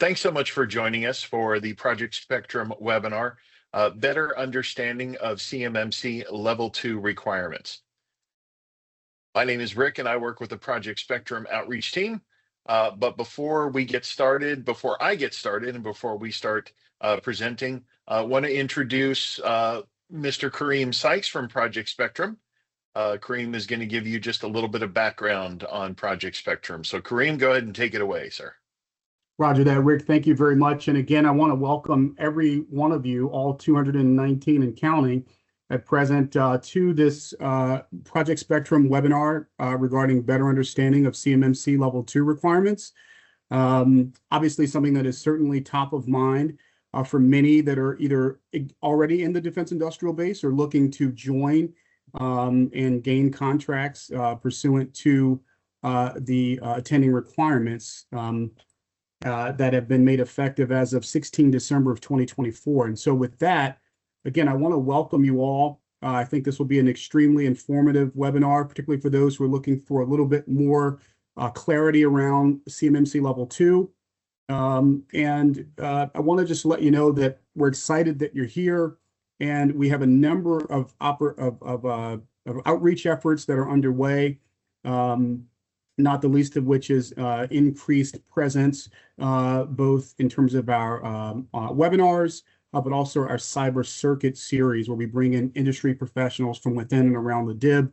Thanks so much for joining us for the Project Spectrum webinar, Better Understanding of CMMC Level 2 Requirements. My name is Rick and I work with the Project Spectrum outreach team. But before I get started and before we start presenting, I want to introduce Mr. Kareem Sykes from Project Spectrum. Kareem is going to give you just a little bit of background on Project Spectrum. So Kareem, go ahead and take it away, sir. Roger that, Rick. Thank you very much. And again, I want to welcome every one of you, all 219 and counting, at present to this Project Spectrum webinar regarding better understanding of CMMC Level 2 requirements. Obviously, something that is certainly top of mind for many that are either already in the defense industrial base or looking to join and gain contracts pursuant to the attending requirements that have been made effective as of 16 December of 2024. And so with that, again, I want to welcome you all. I think this will be an extremely informative webinar, particularly for those who are looking for a little bit more clarity around CMMC Level 2. I want to just let you know that we're excited that you're here, and we have a number of outreach efforts that are underway. Not the least of which is increased presence, both in terms of our webinars, but also our cyber circuit series, where we bring in industry professionals from within and around the DIB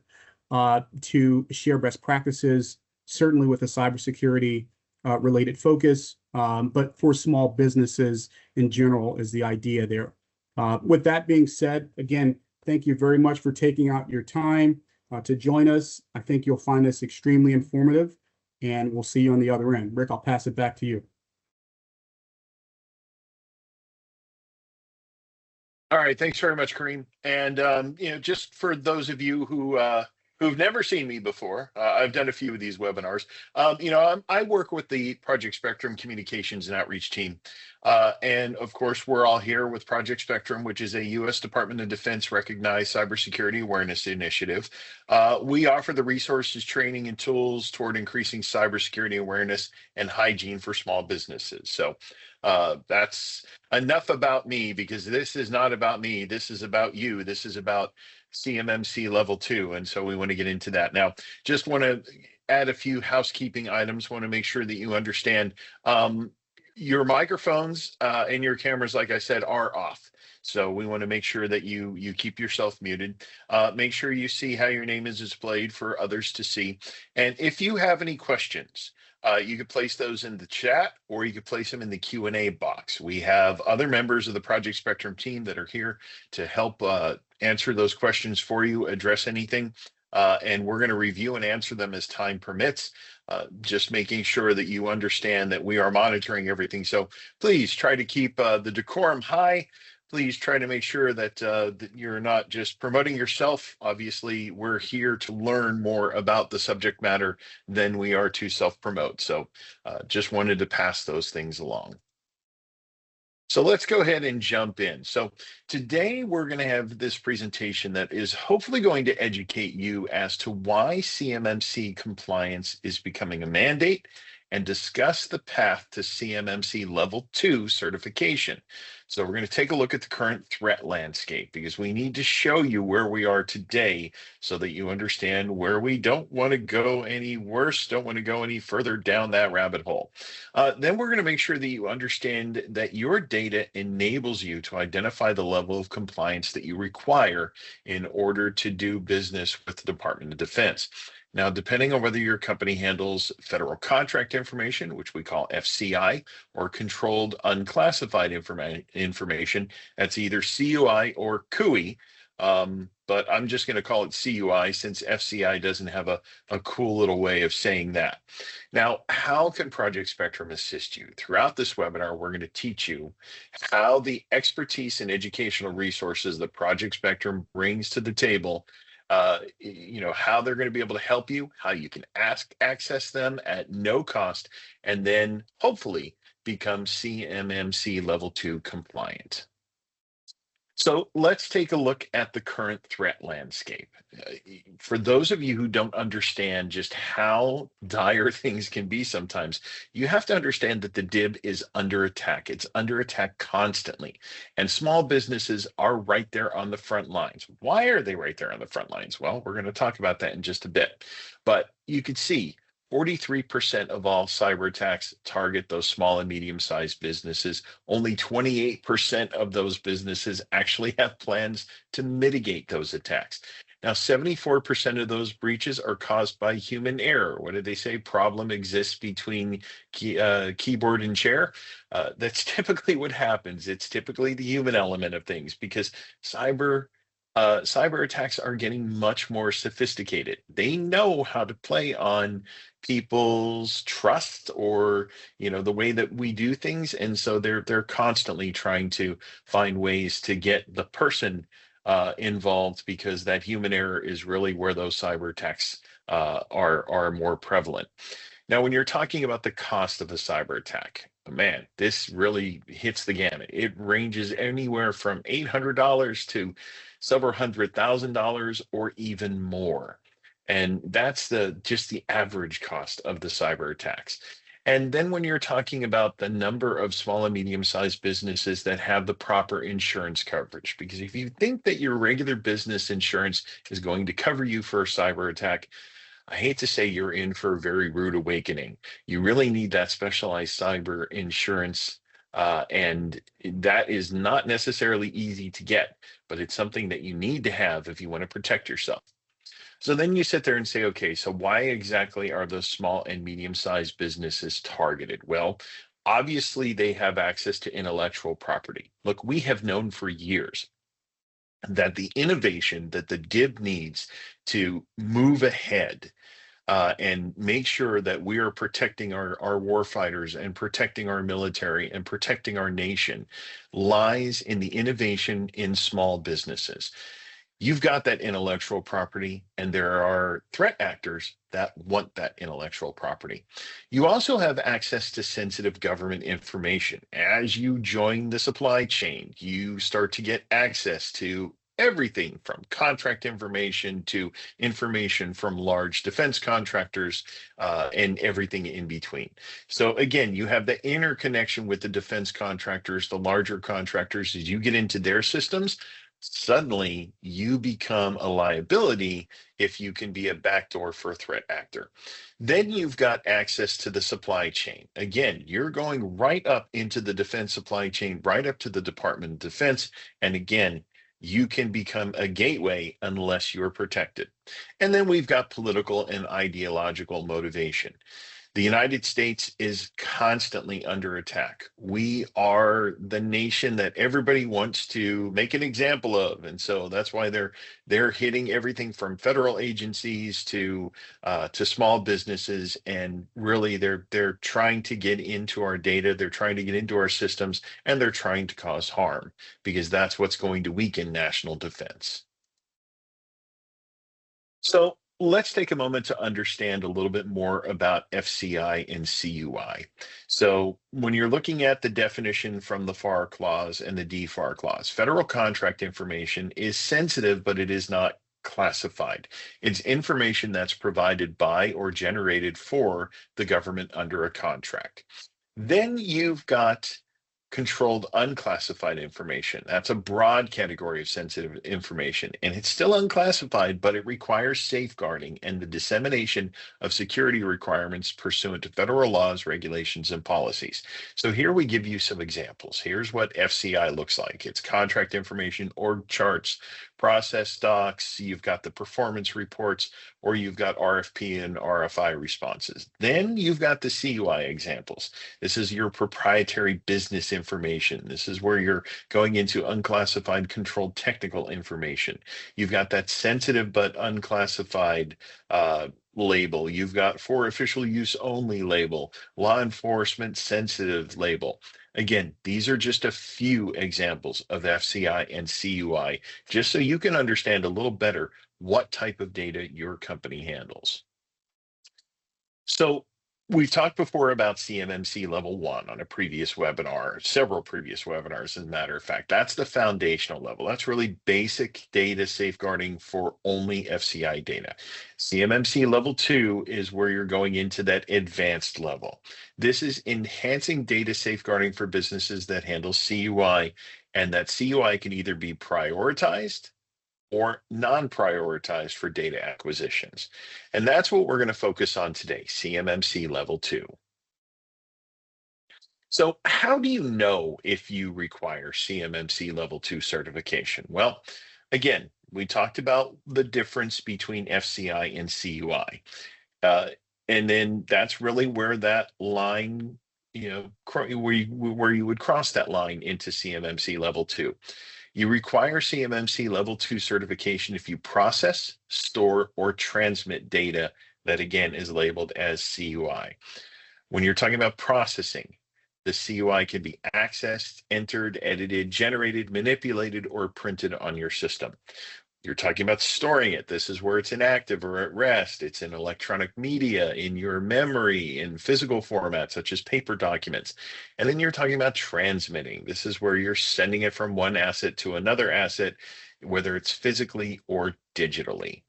to share best practices, certainly with a cybersecurity related focus, but for small businesses in general is the idea there. With that being said, again, thank you very much for taking out your time to join us. I think you'll find this extremely informative, and we'll see you on the other end. Rick, I'll pass it back to you. All right, thanks very much, Kareem. And just for those of you who've never seen me before, I've done a few of these webinars. I work with the Project Spectrum Communications and Outreach team. And of course, we're all here with Project Spectrum, which is a U.S. Department of Defense recognized cybersecurity awareness initiative. We offer the resources, training, and tools toward increasing cybersecurity awareness and hygiene for small businesses. So that's enough about me, because this is not about me. This is about you. This is about CMMC Level 2. And so we want to get into that. Now, just want to add a few housekeeping items. Want to make sure that you understand your microphones and your cameras, like I said, are off. So we want to make sure that you keep yourself muted. Make sure you see how your name is displayed for others to see. And if you have any questions, you could place those in the chat, or you could place them in the Q&A box. We have other members of the Project Spectrum team that are here to help answer those questions for you, address anything. And we're going to review and answer them as time permits, just making sure that you understand that we are monitoring everything. So please try to keep the decorum high. Please try to make sure that you're not just promoting yourself. Obviously, we're here to learn more about the subject matter than we are to self-promote. So just wanted to pass those things along. So let's go ahead and jump in. So today we're going to have this presentation that is hopefully going to educate you as to why CMMC compliance is becoming a mandate, and discuss the path to CMMC Level 2 certification. So we're going to take a look at the current threat landscape, because we need to show you where we are today so that you understand where we don't want to go any worse, don't want to go any further down that rabbit hole. Then we're going to make sure that you understand that your data enables you to identify the level of compliance that you require in order to do business with the Department of Defense. Now, depending on whether your company handles federal contract information, which we call FCI, or controlled unclassified information, that's either CUI or CUI, but I'm just going to call it CUI since FCI doesn't have a cool little way of saying that. Now, how can Project Spectrum assist you? Throughout this webinar, we're going to teach you how the expertise and educational resources that Project Spectrum brings to the table, how they're going to be able to help you, how you can access them at no cost, and then hopefully become CMMC Level 2 compliant. So let's take a look at the current threat landscape. For those of you who don't understand just how dire things can be sometimes, you have to understand that the DIB is under attack. It's under attack constantly. And small businesses are right there on the front lines. Why are they right there on the front lines? Well, we're going to talk about that in just a bit. But you could see 43% of all cyber attacks target those small and medium-sized businesses. Only 28% of those businesses actually have plans to mitigate those attacks. Now, 74% of those breaches are caused by human error. What did they say? Problem exists between keyboard and chair. That's typically what happens. It's typically the human element of things because cyber attacks are getting much more sophisticated. They know how to play on people's trust or the way that we do things, and so they're constantly trying to find ways to get the person involved because that human error is really where those cyber attacks are more prevalent. Now, when you're talking about the cost of a cyber attack, man, this really hits the gamut. It ranges anywhere from $800 to several $100,000 or even more. And that's just the average cost of the cyber attacks. And then when you're talking about the number of small and medium-sized businesses that have the proper insurance coverage, because if you think that your regular business insurance is going to cover you for a cyber attack, I hate to say you're in for a very rude awakening. You really need that specialized cyber insurance, and that is not necessarily easy to get, but it's something that you need to have if you want to protect yourself. So then you sit there and say, okay, so why exactly are those small and medium-sized businesses targeted? Well, obviously they have access to intellectual property. Look, we have known for years that the innovation that the DIB needs to move ahead and make sure that we are protecting our war fighters and protecting our military and protecting our nation lies in the innovation in small businesses. You've got that intellectual property, and there are threat actors that want that intellectual property. You also have access to sensitive government information. As you join the supply chain, you start to get access to everything from contract information to information from large defense contractors and everything in between. So again, you have the interconnection with the defense contractors, the larger contractors. As you get into their systems, suddenly you become a liability if you can be a backdoor for a threat actor. Then you've got access to the supply chain. Again, you're going right up into the defense supply chain, right up to the Department of Defense. And again, you can become a gateway unless you're protected. And then we've got political and ideological motivation. The United States is constantly under attack. We are the nation that everybody wants to make an example of, and so that's why they're hitting everything from federal agencies to small businesses, and really they're trying to get into our data, they're trying to get into our systems, and they're trying to cause harm because that's what's going to weaken national defense. So let's take a moment to understand a little bit more about FCI and CUI. So when you're looking at the definition from the FAR clause and the DFAR clause, federal contract information is sensitive, but it is not classified. It's information that's provided by or generated for the government under a contract. Then you've got controlled unclassified information. That's a broad category of sensitive information, and it's still unclassified, but it requires safeguarding and the dissemination of security requirements pursuant to federal laws, regulations, and policies. So here we give you some examples. Here's what FCI looks like. It's contract information, org charts, process docs, you've got the performance reports, or you've got RFP and RFI responses. Then you've got the CUI examples. This is your proprietary business information. This is where you're going into unclassified controlled technical information. You've got that sensitive but unclassified label. You've got for official use only label, law enforcement sensitive label. Again, these are just a few examples of FCI and CUI, just so you can understand a little better what type of data your company handles. So We've talked before about CMMC Level 1 on a previous webinar, several previous webinars, as a matter of fact. That's the foundational level. That's really basic data safeguarding for only FCI data. CMMC Level 2 is where you're going into that advanced level. This is enhancing data safeguarding for businesses that handle CUI, and that CUI can either be prioritized or non-prioritized for data acquisitions. And that's what we're going to focus on today, CMMC Level 2. So how do you know if you require CMMC Level 2 certification? Well, again, we talked about the difference between FCI and CUI. And then that's really where that line, where you would cross that line into CMMC Level 2. You require CMMC Level 2 certification if you process, store, or transmit data that, again, is labeled as CUI. When you're talking about processing, the CUI can be accessed, entered, edited, generated, manipulated, or printed on your system. You're talking about storing it. This is where it's inactive or at rest. It's in electronic media, in your memory, in physical formats such as paper documents. And then you're talking about transmitting. This is where you're sending it from one asset to another asset, whether it's physically or digitally.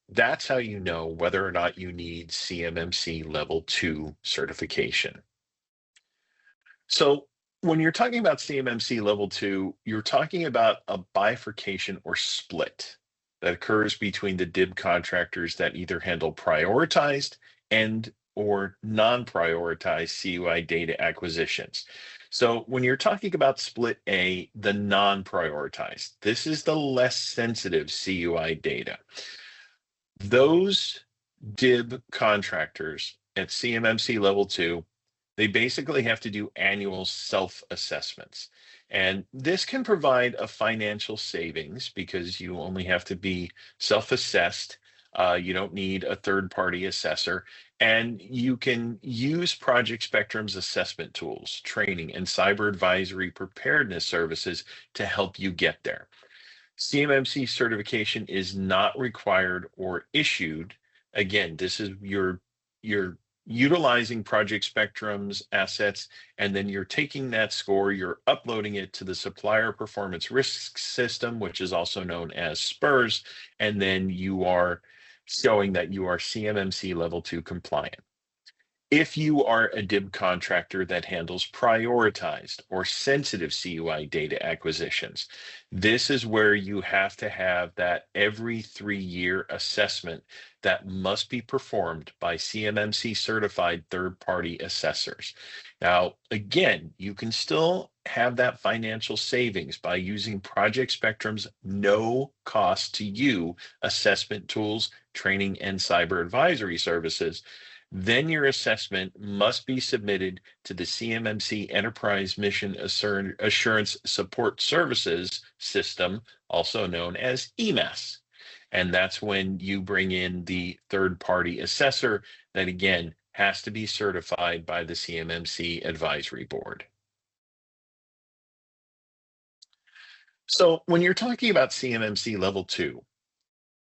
That's how you know whether or not you need CMMC Level 2 certification. So when you're talking about CMMC Level 2, you're talking about a bifurcation or split that occurs between the DIB contractors that either handle prioritized and or non-prioritized CUI data acquisitions. So when you're talking about split A, the non-prioritized, this is the less sensitive CUI data. Those DIB contractors at CMMC Level 2, they basically have to do annual self-assessments. And this can provide a financial savings because you only have to be self-assessed. You don't need a third-party assessor. And you can use Project Spectrum's assessment tools, training, and cyber advisory preparedness services to help you get there. CMMC certification is not required or issued. Again, this is you're utilizing Project Spectrum's assets, and then you're taking that score, you're uploading it to the Supplier Performance Risk System, which is also known as SPRS, and then you are showing that you are CMMC Level 2 compliant. If you are a DIB contractor that handles prioritized or sensitive CUI data acquisitions, this is where you have to have that every 3-year assessment that must be performed by CMMC certified third-party assessors. Now, again, you can still have that financial savings by using Project Spectrum's no cost to you assessment tools, training, and cyber advisory services. Then your assessment must be submitted to the CMMC Enterprise Mission Assurance Support Services System, also known as EMAS. And that's when you bring in the third-party assessor that, again, has to be certified by the CMMC Advisory Board. So when you're talking about CMMC Level 2,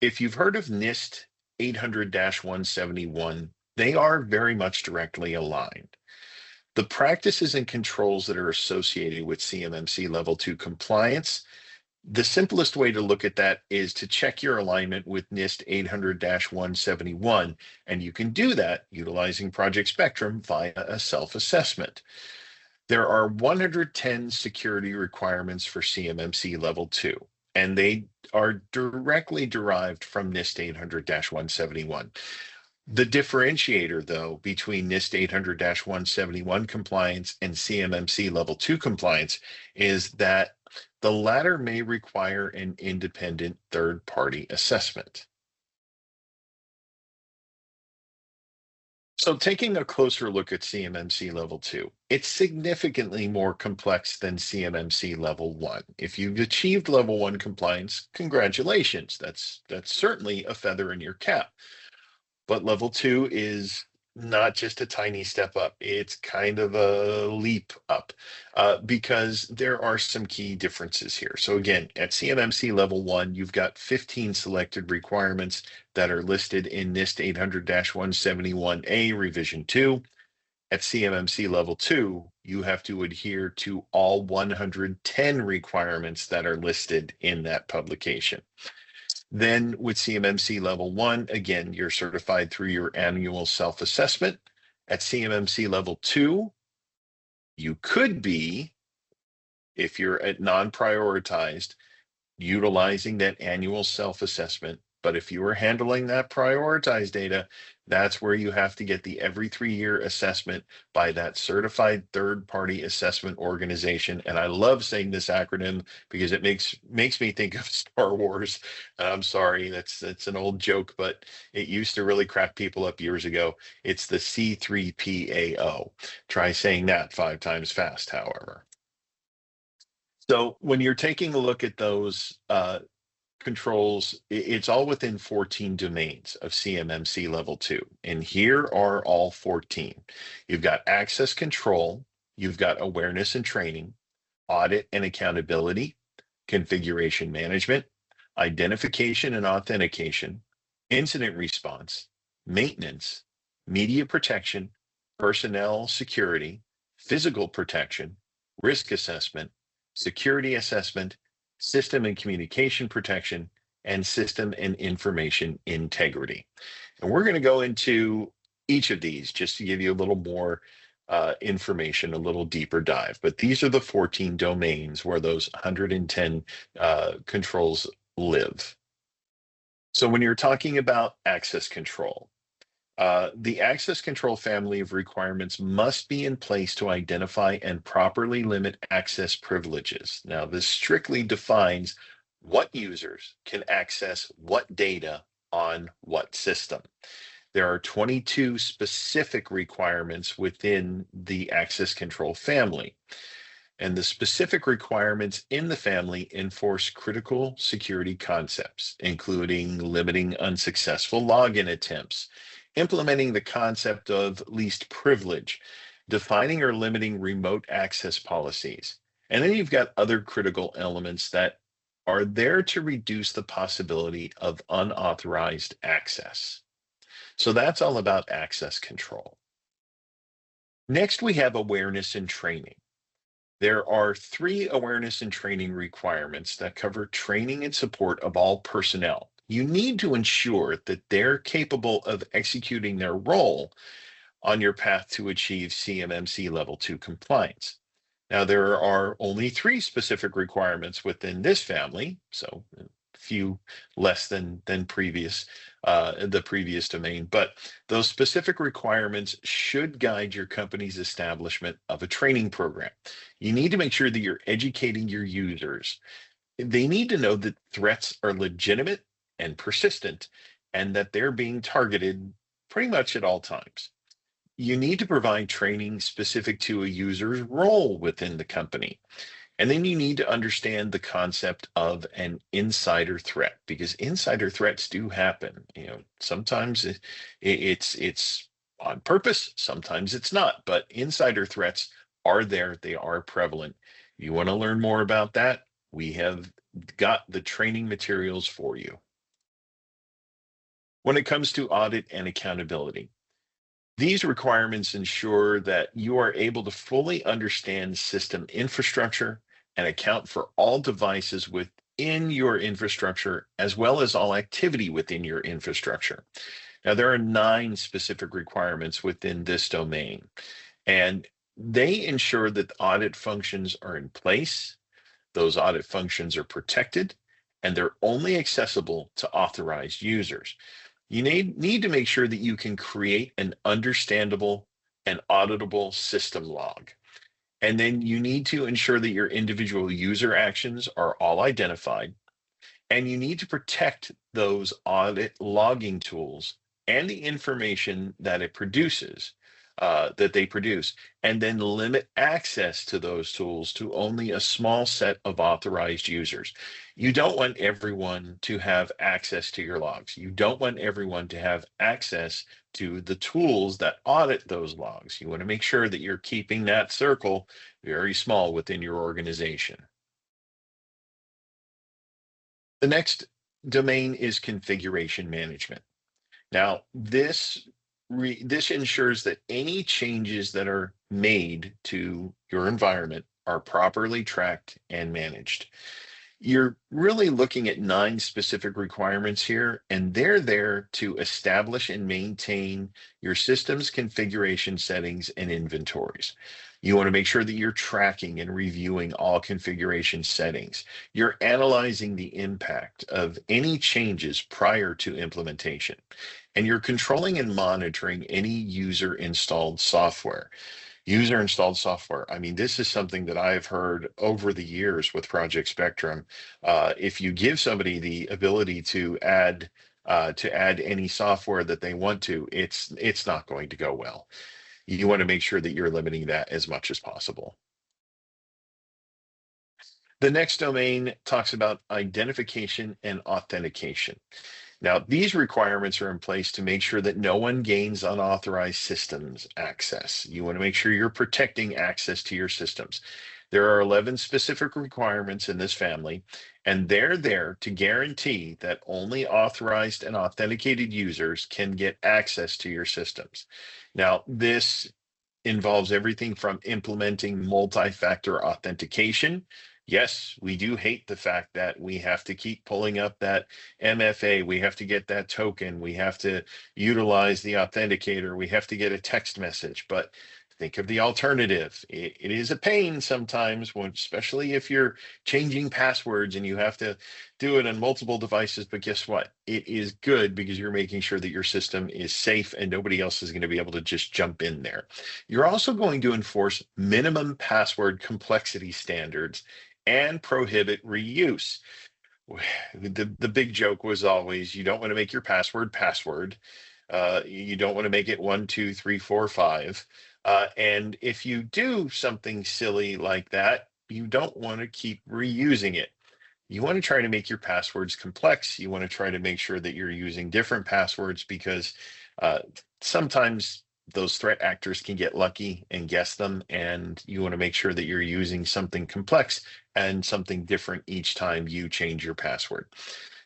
if you've heard of NIST 800-171, they are very much directly aligned. The practices and controls that are associated with CMMC Level 2 compliance, the simplest way to look at that is to check your alignment with NIST 800-171, and you can do that utilizing Project Spectrum via a self-assessment. There are 110 security requirements for CMMC Level 2, and they are directly derived from NIST 800-171. The differentiator, though, between NIST 800-171 compliance and CMMC Level 2 compliance is that the latter may require an independent third-party assessment. So taking a closer look at CMMC Level 2, it's significantly more complex than CMMC Level 1. If you've achieved Level 1 compliance, congratulations. That's certainly a feather in your cap. But Level 2 is not just a tiny step up. It's kind of a leap up because there are some key differences here. So again, at CMMC Level 1, you've got 15 selected requirements that are listed in NIST 800-171A Revision 2. At CMMC level 2, you have to adhere to all 110 requirements that are listed in that publication. Then with CMMC level 1, again, you're certified through your annual self-assessment. At CMMC level 2, you could be, if you're at non-prioritized, utilizing that annual self-assessment. But if you are handling that prioritized data, that's where you have to get the every 3-year assessment by that certified third-party assessment organization. And I love saying this acronym because it makes me think of Star Wars. I'm sorry, that's an old joke, but it used to really crack people up years ago. It's the C3PAO. Try saying that 5 times fast, however. So when you're taking a look at those controls, it's all within 14 domains of CMMC level 2. And here are all 14. You've got access control, you've got awareness and training, audit and accountability, configuration management, identification and authentication, incident response, maintenance, media protection, personnel security, physical protection, risk assessment, security assessment, system and communication protection, and system and information integrity. And we're going to go into each of these just to give you a little more information, a little deeper dive. But these are the 14 domains where those 110 controls live. So when you're talking about access control, the access control family of requirements must be in place to identify and properly limit access privileges. Now, this strictly defines what users can access what data on what system. There are 22 specific requirements within the access control family. And the specific requirements in the family enforce critical security concepts, including limiting unsuccessful login attempts, implementing the concept of least privilege, defining or limiting remote access policies. And then you've got other critical elements that are there to reduce the possibility of unauthorized access. So that's all about access control. Next, we have awareness and training. There are 3 awareness and training requirements that cover training and support of all personnel. You need to ensure that they're capable of executing their role on your path to achieve CMMC level 2 compliance. Now, there are only 3 specific requirements within this family, so a few less than previous, the previous domain, but those specific requirements should guide your company's establishment of a training program. You need to make sure that you're educating your users. They need to know that threats are legitimate and persistent, and that they're being targeted pretty much at all times. You need to provide training specific to a user's role within the company. And then you need to understand the concept of an insider threat, because insider threats do happen. Sometimes it's on purpose, sometimes it's not, but insider threats are there, they are prevalent. You want to learn more about that? We have got the training materials for you. When it comes to audit and accountability, these requirements ensure that you are able to fully understand system infrastructure and account for all devices within your infrastructure, as well as all activity within your infrastructure. Now, there are 9 specific requirements within this domain, and they ensure that the audit functions are in place, those audit functions are protected, and they're only accessible to authorized users. You need to make sure that you can create an understandable and auditable system log. And then you need to ensure that your individual user actions are all identified. And you need to protect those audit logging tools and the information that it produces, that they produce, and then limit access to those tools to only a small set of authorized users. You don't want everyone to have access to your logs. You don't want everyone to have access to the tools that audit those logs. You want to make sure that you're keeping that circle very small within your organization. The next domain is configuration management. Now, this this ensures that any changes that are made to your environment are properly tracked and managed. You're really looking at 9 specific requirements here, and they're there to establish and maintain your system's configuration settings and inventories. You want to make sure that you're tracking and reviewing all configuration settings. You're analyzing the impact of any changes prior to implementation, and you're controlling and monitoring any user installed software. User installed software. I mean, this is something that I've heard over the years with Project Spectrum. If you give somebody the ability to add any software that they want to, it's not going to go well. You want to make sure that you're limiting that as much as possible. The next domain talks about identification and authentication. Now, these requirements are in place to make sure that no one gains unauthorized systems access. You want to make sure you're protecting access to your systems. There are 11 specific requirements in this family, and they're there to guarantee that only authorized and authenticated users can get access to your systems. Now, this involves everything from implementing multi-factor authentication. Yes, we do hate the fact that we have to keep pulling up that MFA. We have to get that token. We have to utilize the authenticator. We have to get a text message. But think of the alternative. It is a pain sometimes, especially if you're changing passwords and you have to do it on multiple devices. But guess what? It is good because you're making sure that your system is safe and nobody else is going to be able to just jump in there. You're also going to enforce minimum password complexity standards and prohibit reuse. The big joke was always you don't want to make your password. You don't want to make it 1, 2, 3, 4, 5. And if you do something silly like that, you don't want to keep reusing it. You want to try to make your passwords complex. You want to try to make sure that you're using different passwords because sometimes those threat actors can get lucky and guess them, and you want to make sure that you're using something complex and something different each time you change your password.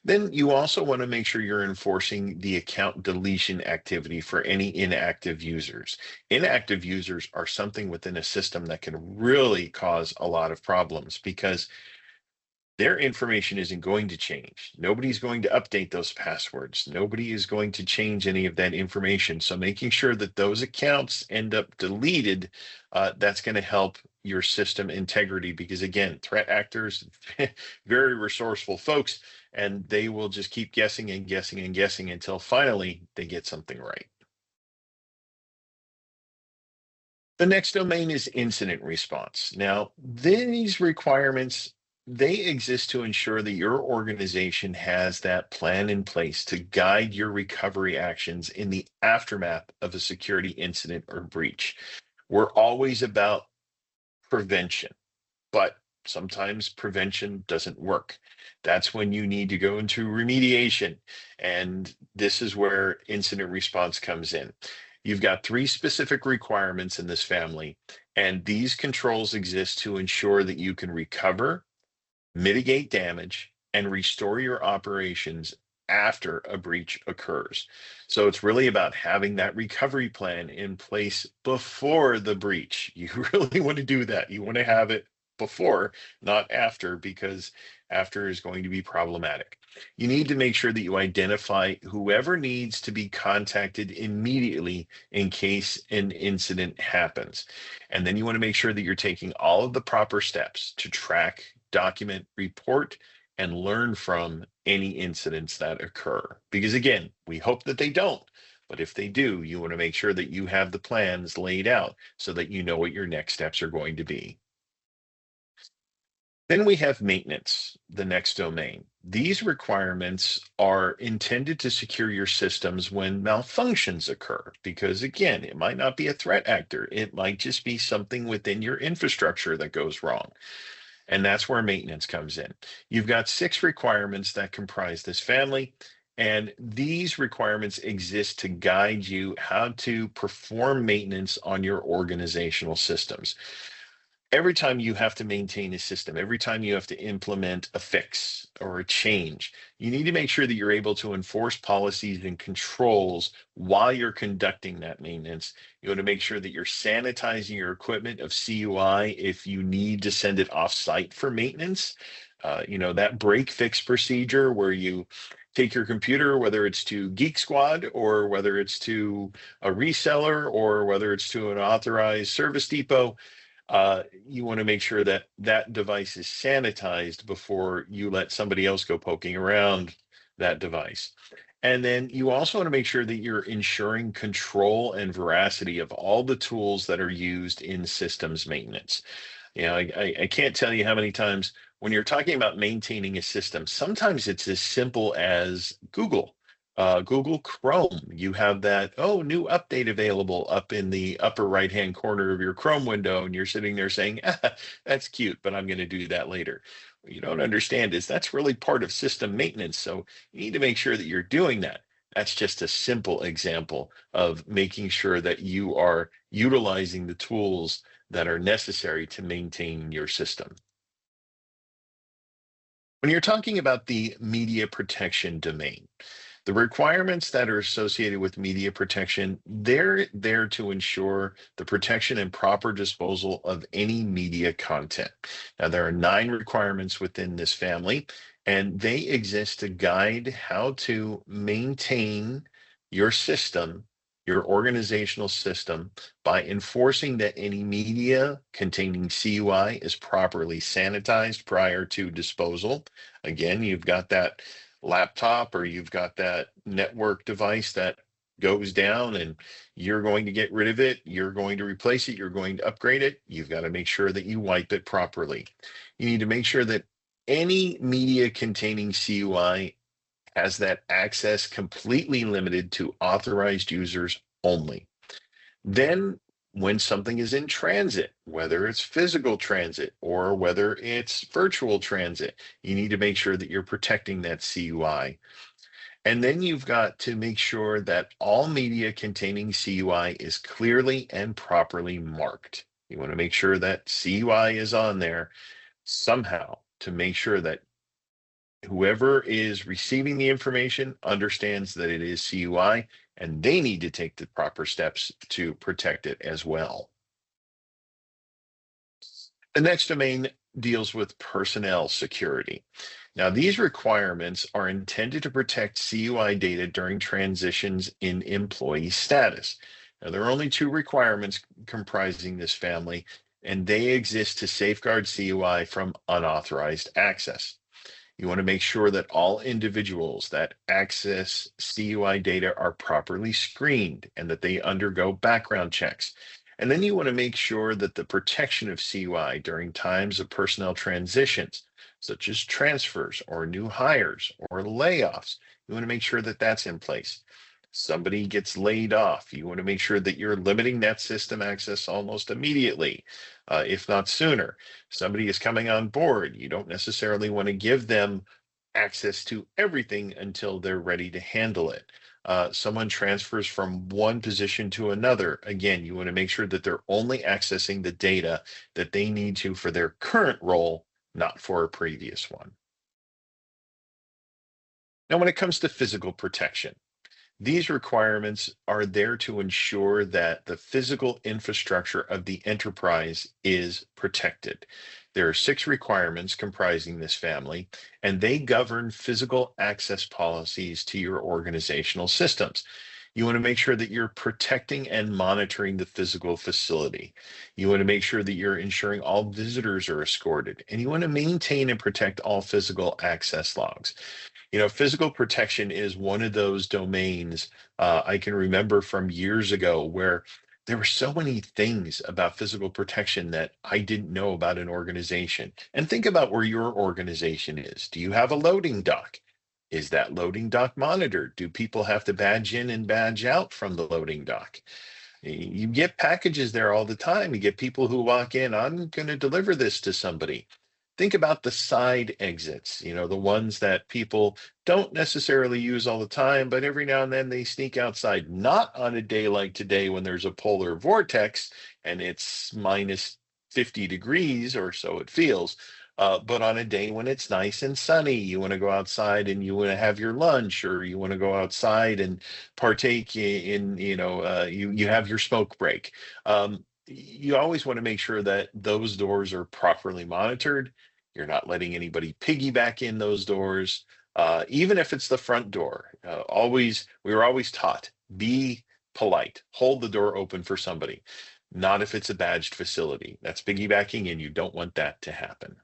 Then you also want to make sure you're enforcing the account deletion activity for any inactive users. Inactive users are something within a system that can really cause a lot of problems because their information isn't going to change. Nobody's going to update those passwords. Nobody is going to change any of that information. So making sure that those accounts end up deleted, that's going to help your system integrity because again, threat actors, very resourceful folks, and they will just keep guessing and guessing and guessing until finally they get something right. The next domain is incident response. Now, these requirements, they exist to ensure that your organization has that plan in place to guide your recovery actions in the aftermath of a security incident or breach. We're always about prevention, but sometimes prevention doesn't work. That's when you need to go into remediation. And this is where incident response comes in. You've got 3 specific requirements in this family, and these controls exist to ensure that you can recover, mitigate damage, and restore your operations after a breach occurs. So it's really about having that recovery plan in place before the breach. You really want to do that. You want to have it before, not after, because after is going to be problematic. You need to make sure that you identify whoever needs to be contacted immediately in case an incident happens. And then you want to make sure that you're taking all of the proper steps to track, document, report, and learn from any incidents that occur. Because again, we hope that they don't, but if they do, you want to make sure that you have the plans laid out so that you know what your next steps are going to be. Then we have maintenance, the next domain. These requirements are intended to secure your systems when malfunctions occur, because again, it might not be a threat actor. It might just be something within your infrastructure that goes wrong. And that's where maintenance comes in. You've got 6 requirements that comprise this family, and these requirements exist to guide you how to perform maintenance on your organizational systems. every time you have to maintain a system, every time you have to implement a fix or a change, you need to make sure that you're able to enforce policies and controls while you're conducting that maintenance. You want to make sure that you're sanitizing your equipment of CUI if you need to send it off-site for maintenance. That break fix procedure where you take your computer, whether it's to Geek Squad or whether it's to a reseller or whether it's to an authorized service depot, you want to make sure that that device is sanitized before you let somebody else go poking around that device. And then you also want to make sure that you're ensuring control and veracity of all the tools that are used in systems maintenance. I can't tell you how many times when you're talking about maintaining a system, sometimes it's as simple as Google Chrome. You have that, oh, new update available up in the upper right-hand corner of your Chrome window, and you're sitting there saying, that's cute, but I'm going to do that later. What you don't understand is that's really part of system maintenance. So you need to make sure that you're doing that. That's just a simple example of making sure that you are utilizing the tools that are necessary to maintain your system. When you're talking about the media protection domain, the requirements that are associated with media protection, they're there to ensure the protection and proper disposal of any media content. Now, there are 9 requirements within this family, and they exist to guide how to maintain your system, your organizational system, by enforcing that any media containing CUI is properly sanitized prior to disposal. Again, you've got that laptop or you've got that network device that goes down and you're going to get rid of it, you're going to replace it, you're going to upgrade it, you've got to make sure that you wipe it properly. You need to make sure that any media containing CUI has that access completely limited to authorized users only. Then when something is in transit, whether it's physical transit or whether it's virtual transit, you need to make sure that you're protecting that CUI. And then you've got to make sure that all media containing CUI is clearly and properly marked. You want to make sure that CUI is on there somehow to make sure that whoever is receiving the information understands that it is CUI, and they need to take the proper steps to protect it as well. The next domain deals with personnel security. Now, these requirements are intended to protect CUI data during transitions in employee status. Now, there are only 2 requirements comprising this family, and they exist to safeguard CUI from unauthorized access. You want to make sure that all individuals that access CUI data are properly screened and that they undergo background checks. And then you want to make sure that the protection of CUI during times of personnel transitions, such as transfers or new hires or layoffs, you want to make sure that that's in place. Somebody gets laid off, you want to make sure that you're limiting that system access almost immediately, if not sooner. Somebody is coming on board, you don't necessarily want to give them access to everything until they're ready to handle it. Someone transfers from one position to another. Again, you want to make sure that they're only accessing the data that they need to for their current role, not for a previous one. Now, when it comes to physical protection, these requirements are there to ensure that the physical infrastructure of the enterprise is protected. There are 6 requirements comprising this family, and they govern physical access policies to your organizational systems. You want to make sure that you're protecting and monitoring the physical facility. You want to make sure that you're ensuring all visitors are escorted, and you want to maintain and protect all physical access logs. Physical protection is one of those domains I can remember from years ago where there were so many things about physical protection that I didn't know about an organization. And think about where your organization is. Do you have a loading dock? Is that loading dock monitored? Do people have to badge in and badge out from the loading dock? You get packages there all the time. You get people who walk in, I'm going to deliver this to somebody. Think about the side exits, the ones that people don't necessarily use all the time, but every now and then they sneak outside, not on a day like today when there's a polar vortex and it's minus 50 degrees, or so it feels. But on a day when it's nice and sunny, you want to go outside and you want to have your lunch, or you want to go outside and partake in, you have your smoke break. You always want to make sure that those doors are properly monitored. You're not letting anybody piggyback in those doors, even if it's the front door. We were always taught, be polite, hold the door open for somebody. Not if it's a badged facility. That's piggybacking, and you don't want that to happen.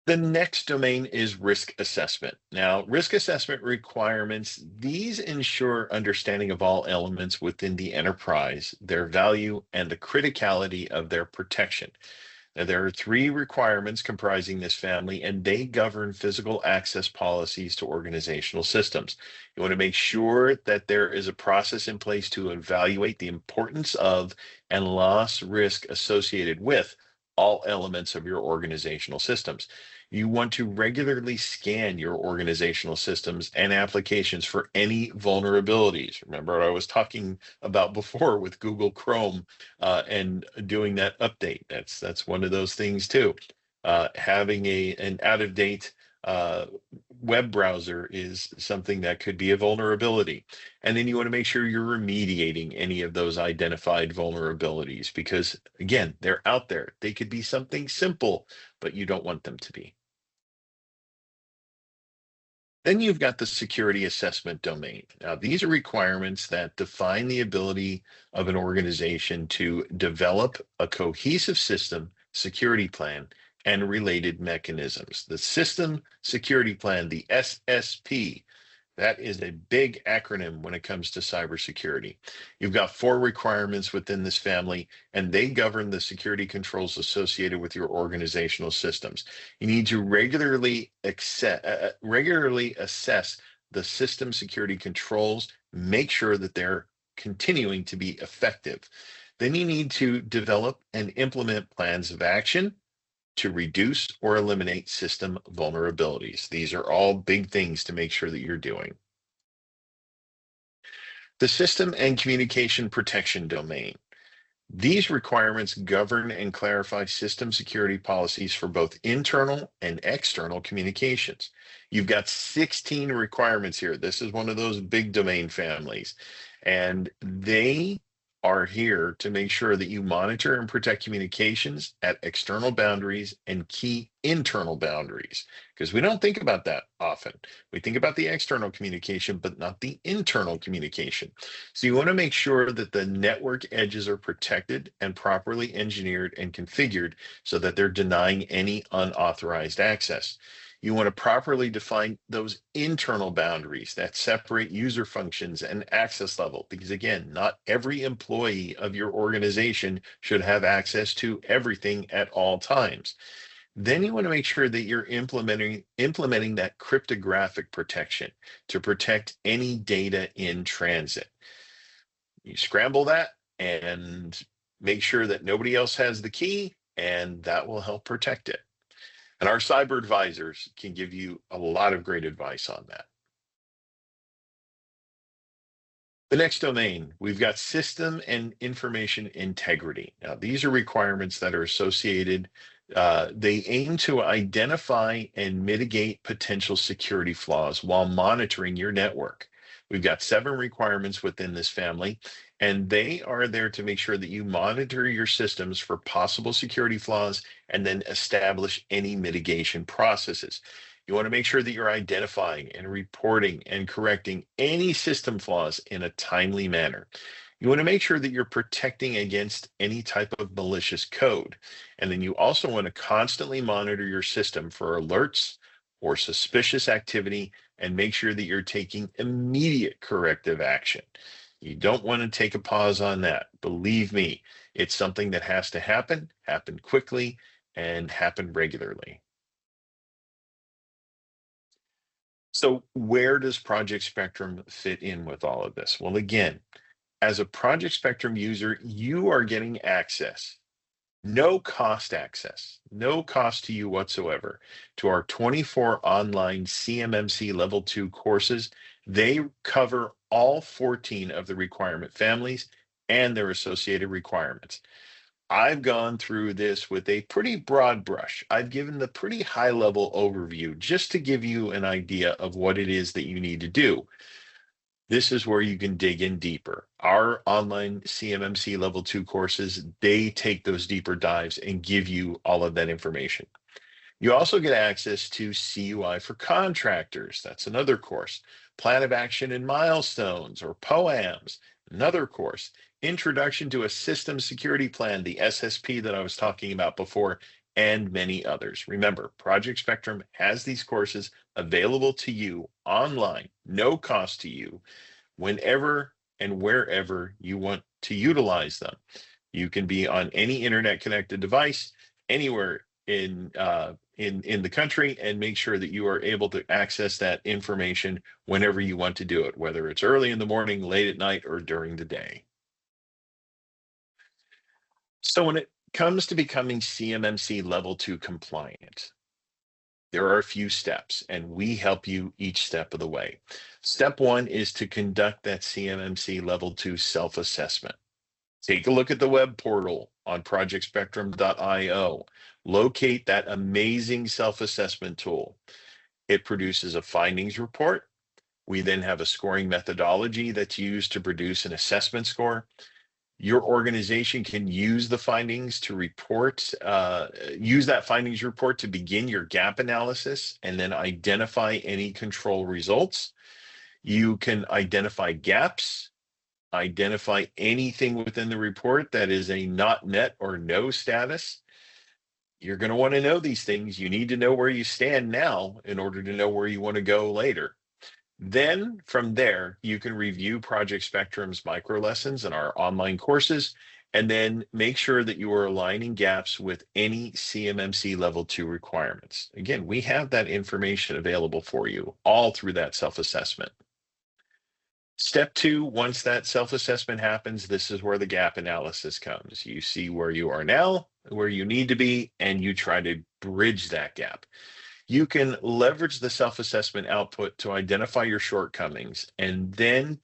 The next domain is risk assessment. Now, risk assessment requirements, these ensure understanding of all elements within the enterprise, their value, and the criticality of their protection. Now, there are three requirements comprising this family, and they govern physical access policies to organizational systems. You want to make sure that there is a process in place to evaluate the importance of and loss risk associated with all elements of your organizational systems. You want to regularly scan your organizational systems and applications for any vulnerabilities. Remember what I was talking about before with Google Chrome and doing that update. That's one of those things too. Having an out of date web browser is something that could be a vulnerability. And then you want to make sure you're remediating any of those identified vulnerabilities, because again, they're out there. They could be something simple, but you don't want them to be. Then you've got the security assessment domain. Now, these are requirements that define the ability of an organization to develop a cohesive system security plan and related mechanisms. The system security plan, the SSP, that is a big acronym when it comes to cybersecurity. You've got four requirements within this family, and they govern the security controls associated with your organizational systems. You need to regularly assess the system security controls, make sure that they're continuing to be effective. Then you need to develop and implement plans of action to reduce or eliminate system vulnerabilities. These are all big things to make sure that you're doing. The system and communication protection domain. These requirements govern and clarify system security policies for both internal and external communications. You've got 16 requirements here. This is one of those big domain families, and they are here to make sure that you monitor and protect communications at external boundaries and key internal boundaries, because we don't think about that often. We think about the external communication, but not the internal communication. So you want to make sure that the network edges are protected and properly engineered and configured so that they're denying any unauthorized access. You want to properly define those internal boundaries that separate user functions and access level, because again, not every employee of your organization should have access to everything at all times. Then you want to make sure that you're implementing that cryptographic protection to protect any data in transit. You scramble that and make sure that nobody else has the key, and that will help protect it. And our cyber advisors can give you a lot of great advice on that. The next domain, we've got system and information integrity. Now, these are requirements that are associated. They aim to identify and mitigate potential security flaws while monitoring your network. We've got 7 requirements within this family, and they are there to make sure that you monitor your systems for possible security flaws and then establish any mitigation processes. You want to make sure that you're identifying and reporting and correcting any system flaws in a timely manner. You want to make sure that you're protecting against any type of malicious code. And then you also want to constantly monitor your system for alerts or suspicious activity and make sure that you're taking immediate corrective action. You don't want to take a pause on that. Believe me, it's something that has to happen quickly, and happen regularly. So where does Project Spectrum fit in with all of this? Well, again, as a Project Spectrum user, you are getting access, no cost access, no cost to you whatsoever, to our 24 online CMMC Level 2 courses. They cover all 14 of the requirement families and their associated requirements. I've gone through this with a pretty broad brush. I've given the pretty high level overview just to give you an idea of what it is that you need to do. This is where you can dig in deeper. Our online CMMC Level 2 courses, they take those deeper dives and give you all of that information. You also get access to CUI for contractors. That's another course. Plan of Action and Milestones, or POAMs, another course. Introduction to a System Security Plan, the SSP that I was talking about before, and many others. Remember, Project Spectrum has these courses available to you online, no cost to you, whenever and wherever you want to utilize them. You can be on any internet connected device, anywhere in the country, and make sure that you are able to access that information whenever you want to do it, whether it's early in the morning, late at night, or during the day. So when it comes to becoming CMMC Level 2 compliant, there are a few steps, and we help you each step of the way. Step 1 is to conduct that CMMC Level 2 self-assessment. Take a look at the web portal on projectspectrum.io. Locate that amazing self-assessment tool. It produces a findings report. We then have a scoring methodology that's used to produce an assessment score. Your organization can use the findings to report, use that findings report to begin your gap analysis and then identify any control results. You can identify gaps, identify anything within the report that is a not met or no status. You're going to want to know these things. You need to know where you stand now in order to know where you want to go later. Then from there, you can review Project Spectrum's micro lessons and our online courses, and then make sure that you are aligning gaps with any CMMC Level 2 requirements. Again, we have that information available for you all through that self-assessment. Step 2, once that self-assessment happens, this is where the gap analysis comes. You see where you are now, where you need to be, and you try to bridge that gap. You can leverage the self-assessment output to identify your shortcomings and then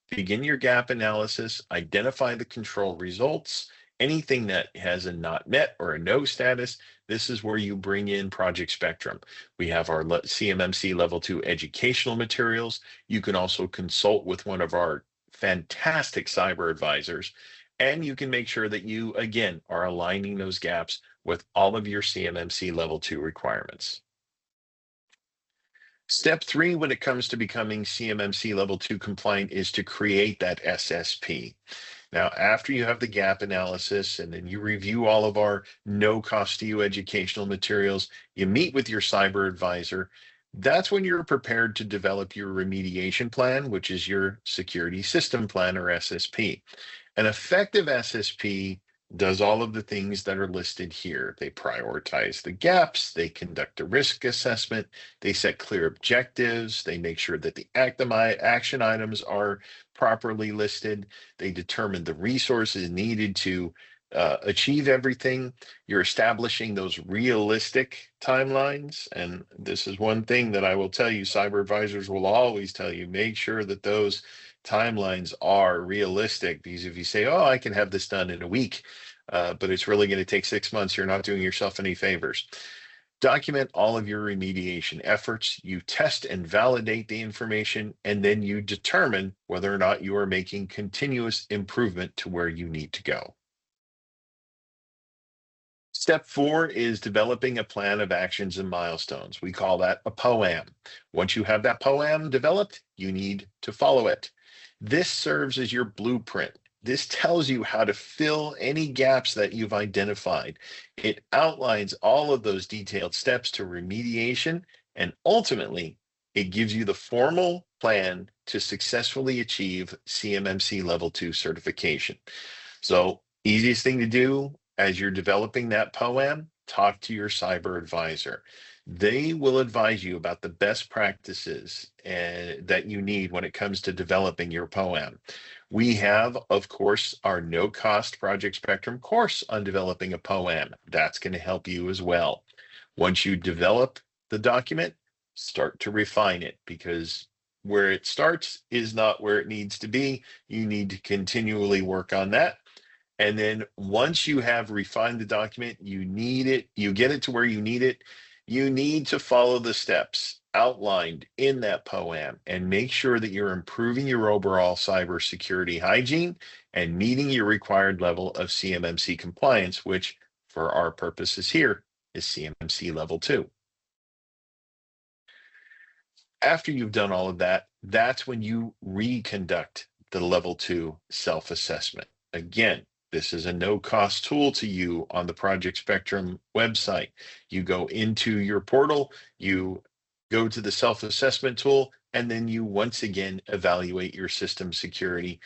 begin your gap analysis, identify the control results, anything that has a not met or a no status. This is where you bring in Project Spectrum. We have our CMMC Level 2 educational materials. You can also consult with one of our fantastic cyber advisors, and you can make sure that you, again, are aligning those gaps with all of your CMMC Level 2 requirements. Step 3, when it comes to becoming CMMC Level 2 compliant, is to create that SSP. Now, after you have the gap analysis and then you review all of our no cost to you educational materials, you meet with your cyber advisor. That's when you're prepared to develop your remediation plan, which is your security system plan, or SSP. An effective SSP does all of the things that are listed here. They prioritize the gaps, they conduct a risk assessment, they set clear objectives, they make sure that the action items are properly listed, they determine the resources needed to achieve everything. You're establishing those realistic timelines. And this is one thing that I will tell you, cyber advisors will always tell you, make sure that those timelines are realistic, because if you say, oh, I can have this done in a week, but it's really going to take 6 months, you're not doing yourself any favors. Document all of your remediation efforts. You test and validate the information, and then you determine whether or not you are making continuous improvement to where you need to go. Step 4 is developing a plan of actions and milestones. We call that a POAM. Once you have that POAM developed, you need to follow it. This serves as your blueprint. This tells you how to fill any gaps that you've identified. It outlines all of those detailed steps to remediation, and ultimately, it gives you the formal plan to successfully achieve CMMC Level 2 certification. So, easiest thing to do as you're developing that POAM, talk to your cyber advisor. They will advise you about the best practices that you need when it comes to developing your POAM. We have, of course, our no-cost Project Spectrum course on developing a POAM. That's going to help you as well. Once you develop the document, start to refine it, because where it starts is not where it needs to be. You need to continually work on that. And then once you have refined the document, you get it to where you need it. You need to follow the steps outlined in that POAM and make sure that you're improving your overall cybersecurity hygiene and meeting your required level of CMMC compliance, which for our purposes here is CMMC level 2. After you've done all of that, that's when you reconduct the level 2 self-assessment. Again, this is a no-cost tool to you on the Project Spectrum website. You go into your portal, you go to the self-assessment tool, and then you once again evaluate your system security.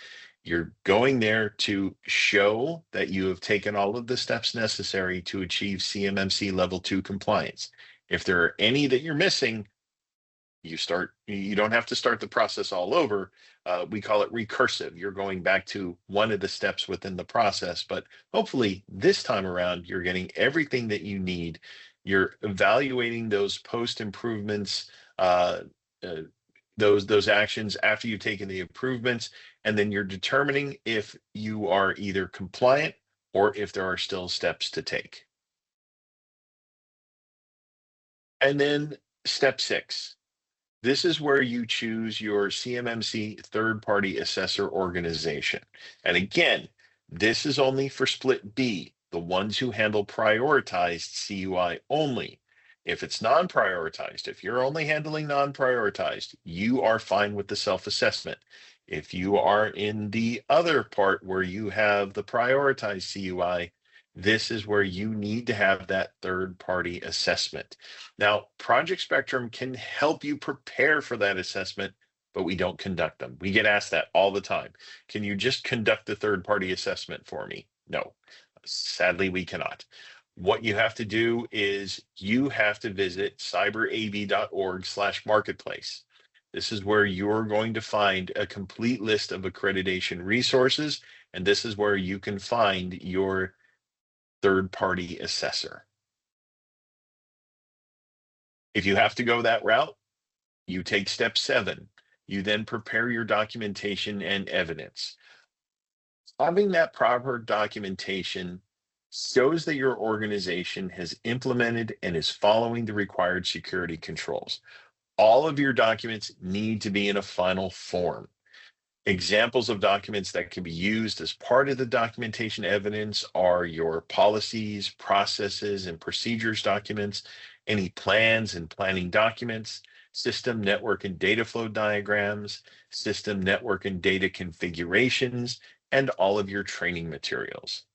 You're going there to show that you have taken all of the steps necessary to achieve CMMC level 2 compliance. If there are any that you're missing, you don't have to start the process all over. We call it recursive. You're going back to one of the steps within the process, but hopefully this time around, you're getting everything that you need. You're evaluating those post improvements, those actions after you've taken the improvements, and then you're determining if you are either compliant or if there are still steps to take. And then step 6. This is where you choose your CMMC third-party assessor organization. And again, this is only for split B, the ones who handle prioritized CUI only. If it's non-prioritized, if you're only handling non-prioritized, you are fine with the self-assessment. If you are in the other part where you have the prioritized CUI, this is where you need to have that third-party assessment. Now, Project Spectrum can help you prepare for that assessment, but we don't conduct them. We get asked that all the time. Can you just conduct the third-party assessment for me? No, sadly, we cannot. What you have to do is you have to visit cyberab.org/marketplace. This is where you're going to find a complete list of accreditation resources, and this is where you can find your third-party assessor. If you have to go that route, you take step 7. You then prepare your documentation and evidence. Having that proper documentation shows that your organization has implemented and is following the required security controls. All of your documents need to be in a final form. Examples of documents that can be used as part of the documentation evidence are your policies, processes, and procedures documents, any plans and planning documents, system, network, and data flow diagrams, system, network, and data configurations, and all of your training materials.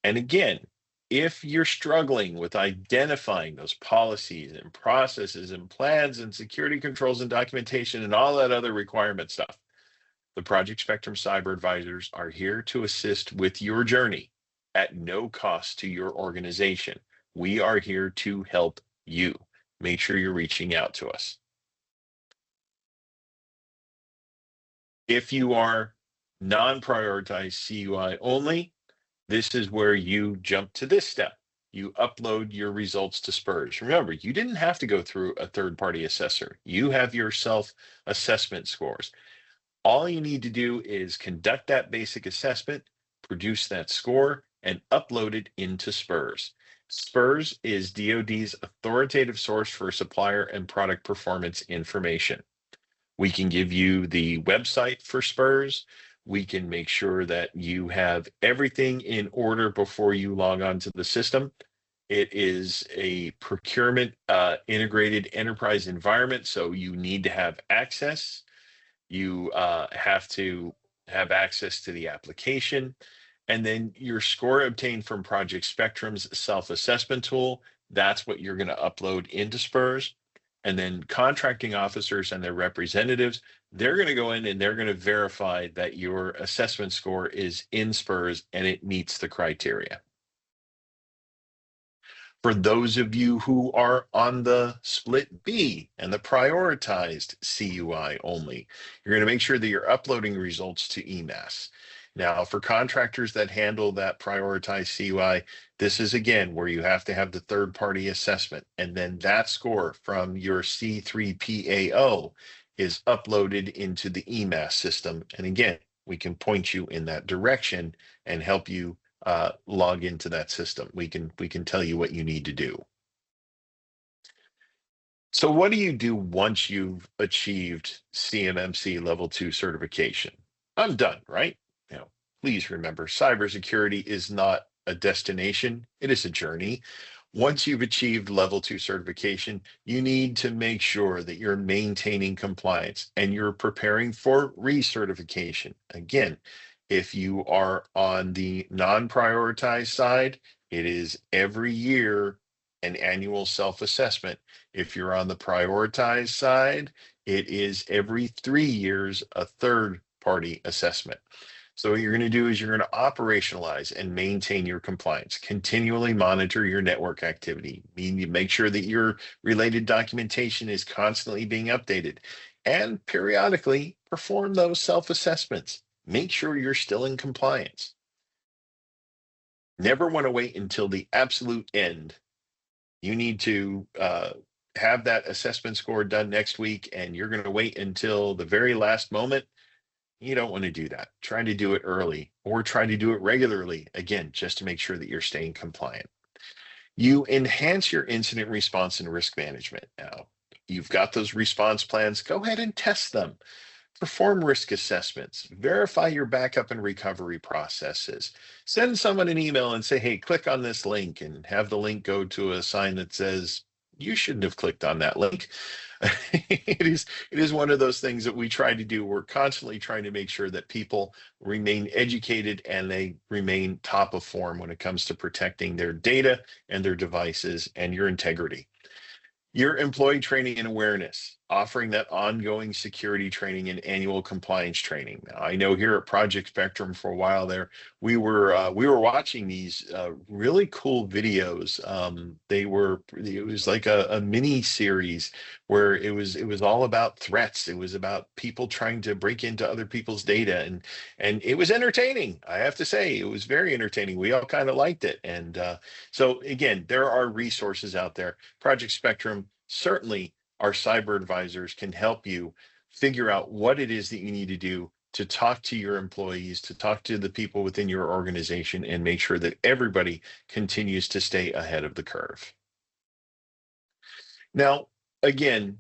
And again, if you're struggling with identifying those policies and processes and plans and security controls and documentation and all that other requirement stuff, the Project Spectrum Cyber Advisors are here to assist with your journey at no cost to your organization. We are here to help you. Make sure you're reaching out to us. If you are non-prioritized CUI only, this is where you jump to this step. You upload your results to SPURS. Remember, you didn't have to go through a third-party assessor. You have your self-assessment scores. All you need to do is conduct that basic assessment, produce that score, and upload it into SPURS. SPURS is DoD's authoritative source for supplier and product performance information. We can give you the website for SPURS. We can make sure that you have everything in order before you log on to the system. It is a procurement integrated enterprise environment, so you need to have access. You have to have access to the application, and then your score obtained from Project Spectrum's self-assessment tool, that's what you're going to upload into SPURS. And then contracting officers and their representatives, they're going to go in and they're going to verify that your assessment score is in SPURS and it meets the criteria. For those of you who are on the split B and the prioritized CUI only, you're going to make sure that you're uploading results to EMAS. Now, for contractors that handle that prioritized CUI, this is again where you have to have the third-party assessment, and then that score from your C3PAO is uploaded into the EMAS system. And again, we can point you in that direction and help you log into that system. We can tell you what you need to do. So what do you do once you've achieved CMMC Level 2 certification? I'm done, right? Please remember, cybersecurity is not a destination, it is a journey. Once you've achieved Level 2 certification, you need to make sure that you're maintaining compliance and you're preparing for recertification. Again, if you are on the non-prioritized side, it is every year an annual self-assessment. If you're on the prioritized side, it is every 3 years a third-party assessment. So what you're going to do is you're going to operationalize and maintain your compliance, continually monitor your network activity, make sure that your related documentation is constantly being updated, and periodically perform those self-assessments. Make sure you're still in compliance. Never want to wait until the absolute end. You need to have that assessment score done next week, and you're going to wait until the very last moment. You don't want to do that. Try to do it early or try to do it regularly, again, just to make sure that you're staying compliant. You enhance your incident response and risk management. Now, you've got those response plans, go ahead and test them. Perform risk assessments, verify your backup and recovery processes. Send someone an email and say, hey, click on this link, and have the link go to a sign that says, you shouldn't have clicked on that link. It is one of those things that we try to do. We're constantly trying to make sure that people remain educated and they remain top of form when it comes to protecting their data and their devices and your integrity. Your employee training and awareness, offering that ongoing security training and annual compliance training. Now, I know here at Project Spectrum for a while there, we were watching these really cool videos. It was like a mini series where it was all about threats. It was about people trying to break into other people's data, and it was entertaining. I have to say, it was very entertaining. We all kind of liked it, and so again, there are resources out there. Project Spectrum, certainly our cyber advisors can help you figure out what it is that you need to do to talk to your employees, to talk to the people within your organization, and make sure that everybody continues to stay ahead of the curve. Now, again,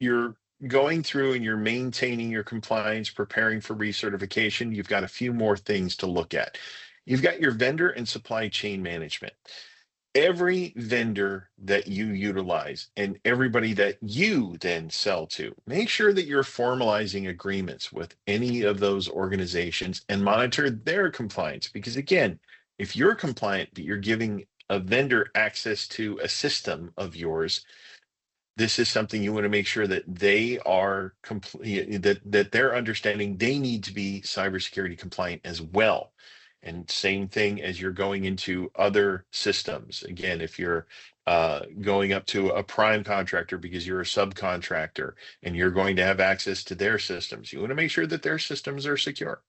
you're going through and you're maintaining your compliance, preparing for recertification. You've got a few more things to look at. You've got your vendor and supply chain management. Every vendor that you utilize and everybody that you then sell to, make sure that you're formalizing agreements with any of those organizations and monitor their compliance. Because again, if you're compliant, but you're giving a vendor access to a system of yours, this is something you want to make sure that they are complete, that they're understanding they need to be cybersecurity compliant as well. And same thing as you're going into other systems. Again, if you're going up to a prime contractor because you're a subcontractor and you're going to have access to their systems, you want to make sure that their systems are secure.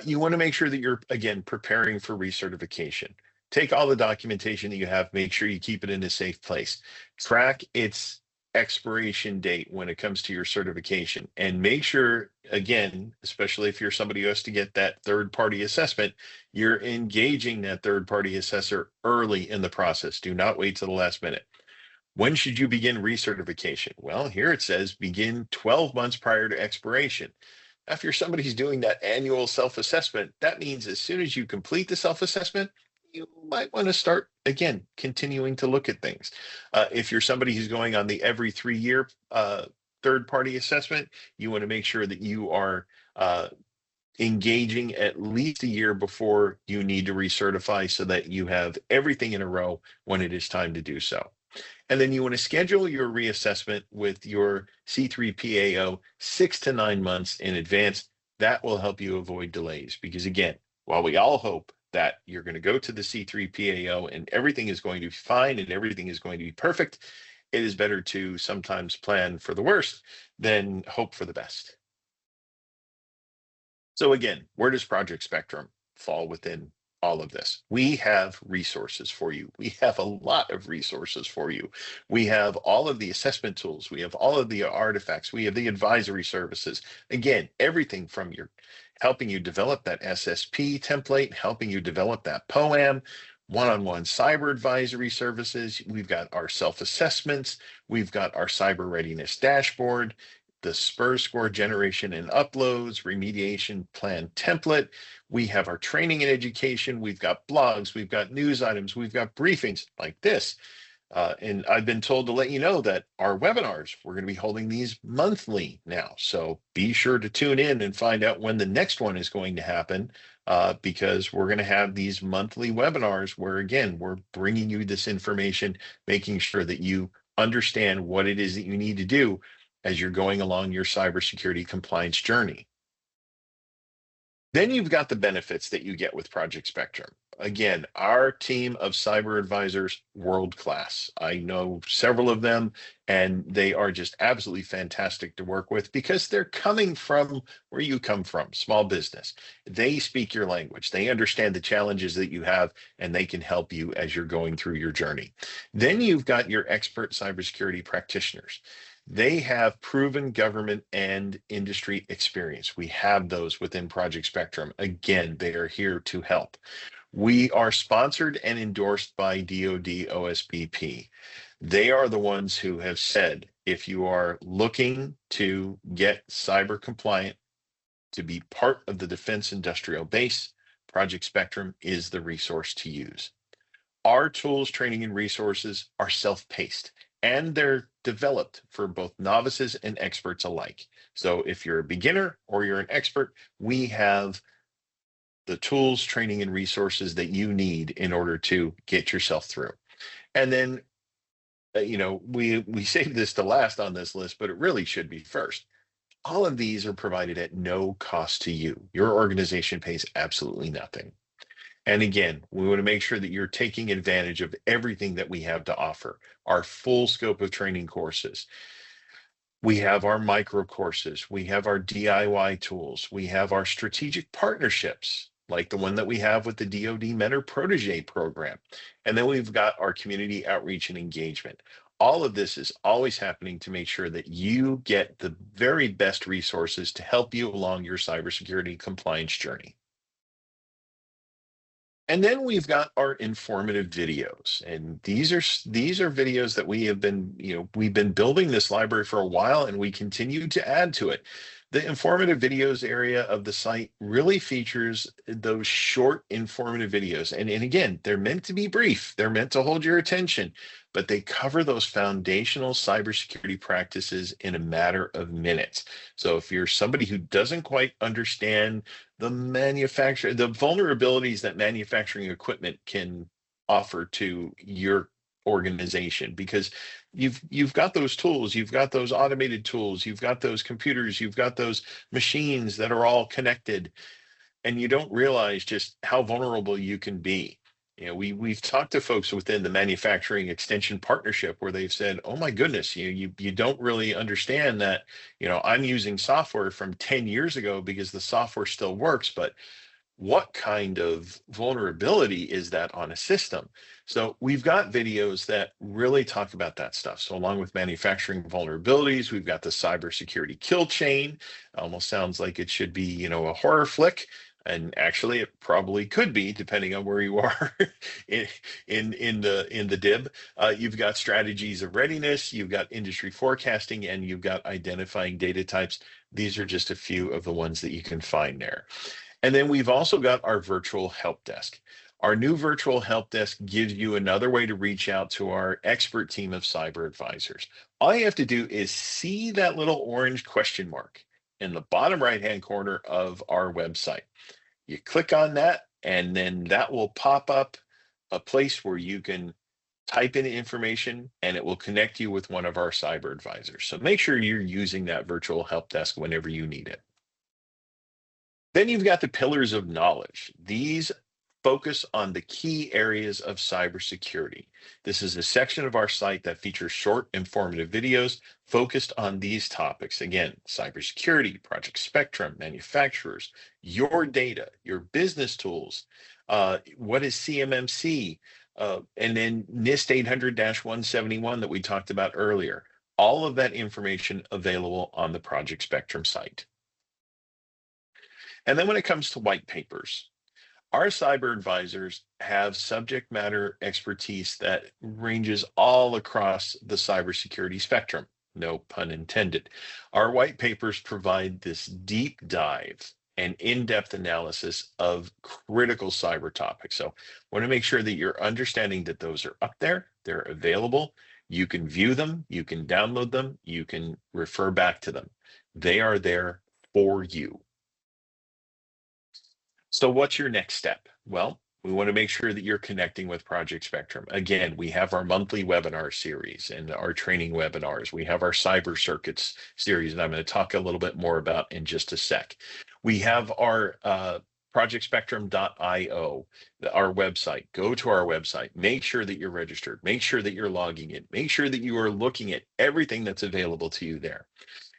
You want to make sure that you're, again, preparing for recertification. Take all the documentation that you have, make sure you keep it in a safe place. Track its expiration date when it comes to your certification, and make sure, again, especially if you're somebody who has to get that third-party assessment, you're engaging that third-party assessor early in the process. Do not wait till the last minute. When should you begin recertification? Well, here it says begin 12 months prior to expiration. If you're somebody who's doing that annual self-assessment, that means as soon as you complete the self-assessment, you might want to start, again, continuing to look at things. If you're somebody who's going on the every 3-year third-party assessment, you want to make sure that you are engaging at least a year before you need to recertify so that you have everything in a row when it is time to do so. And then you want to schedule your reassessment with your C3PAO 6 to 9 months in advance. That will help you avoid delays, because again, while we all hope that you're going to go to the C3PAO and everything is going to be fine and everything is going to be perfect, it is better to sometimes plan for the worst than hope for the best. So again, where does Project Spectrum fall within all of this. We have resources for you. We have a lot of resources for you. We have all of the assessment tools. We have all of the artifacts. We have the advisory services. Again, everything from your helping you develop that SSP template, helping you develop that POAM, one-on-one cyber advisory services. We've got our self-assessments. We've got our cyber readiness dashboard, the SPUR score generation and uploads, remediation plan template. We have our training and education. We've got blogs. We've got news items. We've got briefings like this. And I've been told to let you know that our webinars, we're going to be holding these monthly now. So be sure to tune in and find out when the next one is going to happen, because we're going to have these monthly webinars where, again, we're bringing you this information, making sure that you understand what it is that you need to do as you're going along your cybersecurity compliance journey. Then you've got the benefits that you get with Project Spectrum. Again, our team of cyber advisors, world class. I know several of them, and they are just absolutely fantastic to work with because they're coming from where you come from, small business. They speak your language. They understand the challenges that you have, and they can help you as you're going through your journey. Then you've got your expert cybersecurity practitioners. They have proven government and industry experience. We have those within Project Spectrum. Again, they are here to help. We are sponsored and endorsed by DoD OSBP. They are the ones who have said, if you are looking to get cyber compliant, to be part of the defense industrial base, Project Spectrum is the resource to use. Our tools, training, and resources are self-paced, and they're developed for both novices and experts alike. So if you're a beginner or you're an expert, we have the tools, training, and resources that you need in order to get yourself through. And then, we saved this to last on this list, but it really should be first. All of these are provided at no cost to you. Your organization pays absolutely nothing. And again, we want to make sure that you're taking advantage of everything that we have to offer, our full scope of training courses. We have our micro courses. We have our DIY tools. We have our strategic partnerships, like the one that we have with the DoD Mentor Protege program. And then we've got our community outreach and engagement. All of this is always happening to make sure that you get the very best resources to help you along your cybersecurity compliance journey. And then we've got our informative videos, and these are videos that we have been, we've been building this library for a while, and we continue to add to it. The informative videos area of the site really features those short informative videos. And again, they're meant to be brief. They're meant to hold your attention, but they cover those foundational cybersecurity practices in a matter of minutes. So if you're somebody who doesn't quite understand the vulnerabilities that manufacturing equipment can offer to your organization, because you've got those tools, you've got those automated tools, you've got those computers, you've got those machines that are all connected, and you don't realize just how vulnerable you can be. We've talked to folks within the manufacturing extension partnership where they've said, oh my goodness, you don't really understand that, I'm using software from 10 years ago because the software still works, but what kind of vulnerability is that on a system? So we've got videos that really talk about that stuff. So along with manufacturing vulnerabilities, we've got the cybersecurity kill chain. Almost sounds like it should be, a horror flick. And actually, it probably could be, depending on where you are in the DIB. You've got strategies of readiness, you've got industry forecasting, and you've got identifying data types. These are just a few of the ones that you can find there. And then we've also got our virtual help desk. Our new virtual help desk gives you another way to reach out to our expert team of cyber advisors. All you have to do is see that little orange question mark in the bottom right-hand corner of our website. You click on that, and then that will pop up a place where you can type in information, and it will connect you with one of our cyber advisors. So make sure you're using that virtual help desk whenever you need it. Then you've got the pillars of knowledge. These focus on the key areas of cybersecurity. This is a section of our site that features short, informative videos focused on these topics. Again, cybersecurity, Project Spectrum, manufacturers, your data, your business tools, what is CMMC, and then NIST 800-171 that we talked about earlier. All of that information available on the Project Spectrum site. And then when it comes to white papers, our cyber advisors have subject matter expertise that ranges all across the cybersecurity spectrum, no pun intended. Our white papers provide this deep dive and in-depth analysis of critical cyber topics. So I want to make sure that you're understanding that those are up there, they're available, you can view them, you can download them, you can refer back to them. They are there for you. So what's your next step? Well, we want to make sure that you're connecting with Project Spectrum. Again, we have our monthly webinar series and our training webinars. We have our cyber circuits series, and I'm going to talk a little bit more about in just a sec. We have our projectspectrum.io, our website. Go to our website, make sure that you're registered, make sure that you're logging in, make sure that you are looking at everything that's available to you there.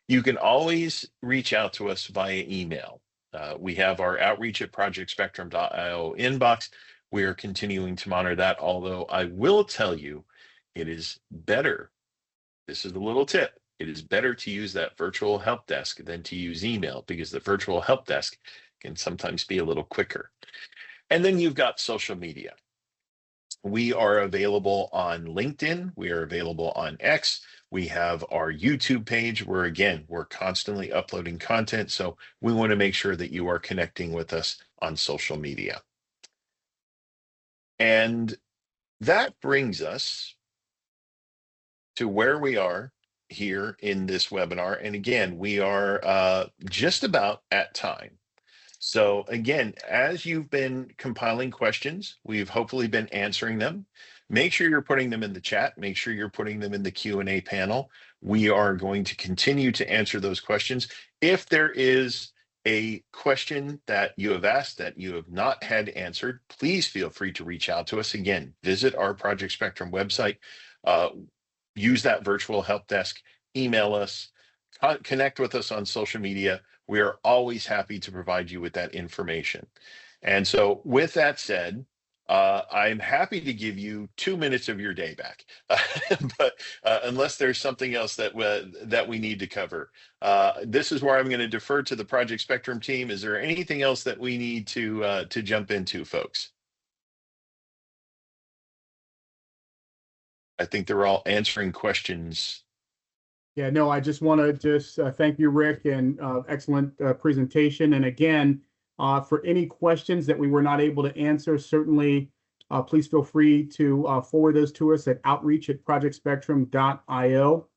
You can always reach out to us via email. We have our outreach at projectspectrum.io inbox. We are continuing to monitor that, although I will tell you it is better. This is a little tip. It is better to use that virtual help desk than to use email, because the virtual help desk can sometimes be a little quicker. And then you've got social media. We are available on LinkedIn. We are available on X. We have our YouTube page where, again, we're constantly uploading content. So we want to make sure that you are connecting with us on social media. And that brings us to where we are here in this webinar. And again, we are just about at time. So again, as you've been compiling questions, we've hopefully been answering them. Make sure you're putting them in the chat. Make sure you're putting them in the Q&A panel. We are going to continue to answer those questions. If there is a question that you have asked that you have not had answered, please feel free to reach out to us. Again, visit our Project Spectrum website, use that virtual help desk, email us, connect with us on social media. We are always happy to provide you with that information. And so with that said, I'm happy to give you 2 minutes of your day back, but unless there's something else that we need to cover, this is where I'm going to defer to the Project Spectrum team. Is there anything else that we need to jump into, folks? I think they're all answering questions. Yeah, no, I just want to thank you, Rick, and excellent presentation. And again, for any questions that we were not able to answer, certainly please feel free to forward those to us at outreach@projectspectrum.io.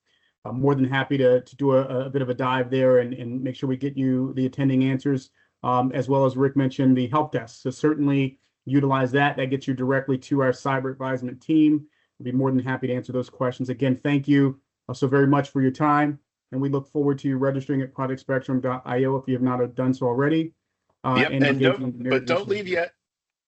I'm more than happy to do a bit of a dive there and make sure we get you the attending answers, as well as Rick mentioned, the help desk. So certainly utilize that. That gets you directly to our cyber advisement team. We'll be more than happy to answer those questions. Again, thank you so very much for your time, and we look forward to you registering at projectspectrum.io if you have not done so already. Yep, and don't leave yet.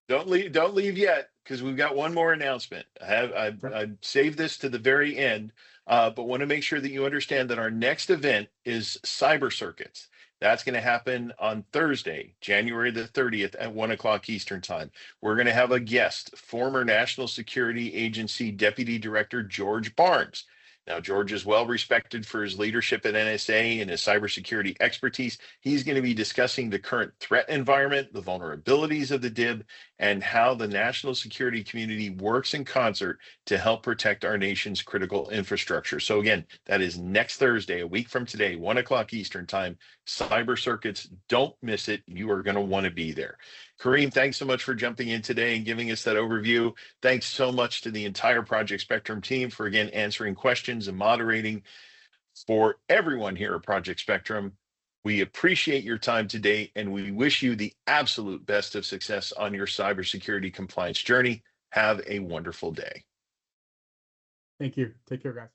Don't leave yet, because we've got one more announcement. I've saved this to the very end, but want to make sure that you understand that our next event is Cyber Circuits. That's going to happen on Thursday, January the 30th at 1 o'clock Eastern Time. We're going to have a guest, former National Security Agency Deputy Director George Barnes. Now, George is well respected for his leadership at NSA and his cybersecurity expertise. He's going to be discussing the current threat environment, the vulnerabilities of the DIB, and how the national security community works in concert to help protect our nation's critical infrastructure. So again, that is next Thursday, a week from today, 1 o'clock Eastern Time, Cyber Circuits. Don't miss it. You are going to want to be there. Kareem, thanks so much for jumping in today and giving us that overview. Thanks so much to the entire Project Spectrum team for, again, answering questions and moderating. For everyone here at Project Spectrum, we appreciate your time today, and we wish you the absolute best of success on your cybersecurity compliance journey. Have a wonderful day. Thank you. Take care, guys.